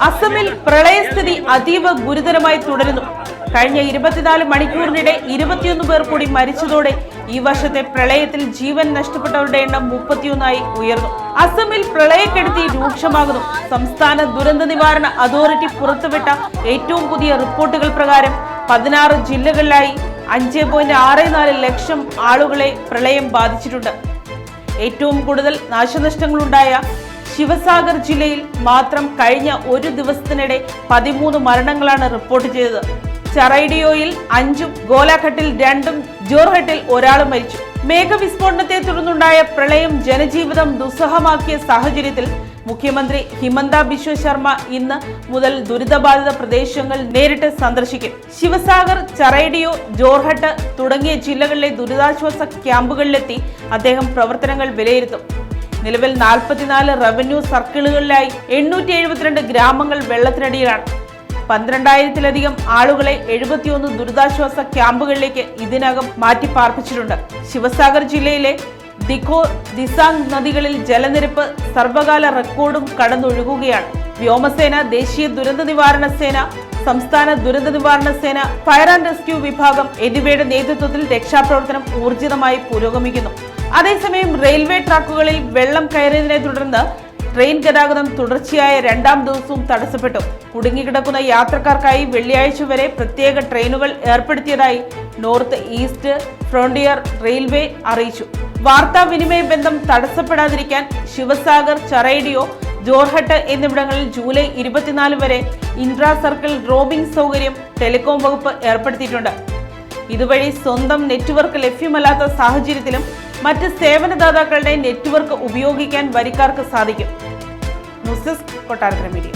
അസമിൽ പ്രളയസ്ഥിതി അതീവ ഗുരുതരമായി തുടരുന്നു. കഴിഞ്ഞ 24 മണിക്കൂറിനിടെ 21 പേർ കൂടി മരിച്ചതോടെ ഈ വർഷത്തെ പ്രളയത്തിൽ ജീവൻ നഷ്ടപ്പെട്ടവരുടെ എണ്ണം 31ആയി ഉയർന്നു. അസമിൽ പ്രളയക്കെടുതി രൂക്ഷമാകുന്നു. സംസ്ഥാന ദുരന്ത നിവാരണ അതോറിറ്റി പുറത്തുവിട്ട ഏറ്റവും പുതിയ റിപ്പോർട്ടുകൾ പ്രകാരം 16 ജില്ലകളിലായി 5.64 ലക്ഷം ആളുകളെ പ്രളയം ബാധിച്ചിട്ടുണ്ട്. ഏറ്റവും കൂടുതൽ നാശനഷ്ടങ്ങളുണ്ടായ ശിവസാഗർ ജില്ലയിൽ മാത്രം കഴിഞ്ഞ ഒരു ദിവസത്തിനിടെ 13 മരണങ്ങളാണ് റിപ്പോർട്ട് ചെയ്തത്. ചറൈഡിയോയിൽ 5, ഗോലാഘട്ടിൽ 2, ജോർഹട്ടിൽ 1 മരിച്ചു. മേഘവിസ്ഫോടനത്തെ തുടർന്നുണ്ടായ പ്രളയം ജനജീവിതം ദുസ്സഹമാക്കിയ സാഹചര്യത്തിൽ മുഖ്യമന്ത്രി ഹിമന്ത ബിശ്വ ശർമ്മ ഇന്ന് മുതൽ ദുരിതബാധിത പ്രദേശങ്ങൾ നേരിട്ട് സന്ദർശിക്കും. ശിവസാഗർ, ചറൈഡിയോ, ജോർഹട്ട് തുടങ്ങിയ ജില്ലകളിലെ ദുരിതാശ്വാസ ക്യാമ്പുകളിലെത്തി അദ്ദേഹം പ്രവർത്തനങ്ങൾ വിലയിരുത്തും. നിലവിൽ 44 റവന്യൂ സർക്കിളുകളിലായി 872 ഗ്രാമങ്ങൾ വെള്ളത്തിനടിയിലാണ്. 12,000-ലധികം ആളുകളെ 71 ദുരിതാശ്വാസ ക്യാമ്പുകളിലേക്ക് ഇതിനകം മാറ്റിപ്പാർപ്പിച്ചിട്ടുണ്ട്. ശിവസാഗർ ജില്ലയിലെ ദിഖോ, ദിസാംഗ് നദികളിൽ ജലനിരപ്പ് സർവകാല റെക്കോർഡും കടന്നൊഴുകുകയാണ്. വ്യോമസേന, ദേശീയ ദുരന്ത നിവാരണ സേന, സംസ്ഥാന ദുരന്ത നിവാരണ സേന, ഫയർ ആൻഡ് റെസ്ക്യൂ വിഭാഗം എന്നിവയുടെ നേതൃത്വത്തിൽ രക്ഷാപ്രവർത്തനം ഊർജിതമായി പുരോഗമിക്കുന്നു. അതേസമയം റെയിൽവേ ട്രാക്കുകളിൽ വെള്ളം കയറിയതിനെ തുടർന്ന് ട്രെയിൻ ഗതാഗതം തുടർച്ചയായ 2ാം ദിവസവും തടസ്സപ്പെട്ടു. കുടുങ്ങിക്കിടക്കുന്ന യാത്രക്കാർക്കായി വെള്ളിയാഴ്ച വരെ പ്രത്യേക ട്രെയിനുകൾ ഏർപ്പെടുത്തിയതായി നോർത്ത് ഈസ്റ്റ് ഫ്രോണ്ടിയർ റെയിൽവേ അറിയിച്ചു. വാർത്താവിനിമയ ബന്ധം തടസ്സപ്പെടാതിരിക്കാൻ ശിവസാഗർ, ചറൈഡിയോ, ജോർഹട്ട് എന്നിവിടങ്ങളിൽ ജൂലൈ 24 വരെ ഇൻട്രാ സർക്കിൾ റോമിംഗ് സൗകര്യം ടെലികോം വകുപ്പ് ഏർപ്പെടുത്തിയിട്ടുണ്ട്. ഇതുവഴി സ്വന്തം നെറ്റ്വർക്ക് ലഭ്യമല്ലാത്ത സാഹചര്യത്തിലും മറ്റ് സേവനദാതാക്കളുടെ നെറ്റ്വർക്ക് ഉപയോഗിക്കാൻ വരിക്കാർക്ക് സാധിക്കും. News desk, Kottarakkara media.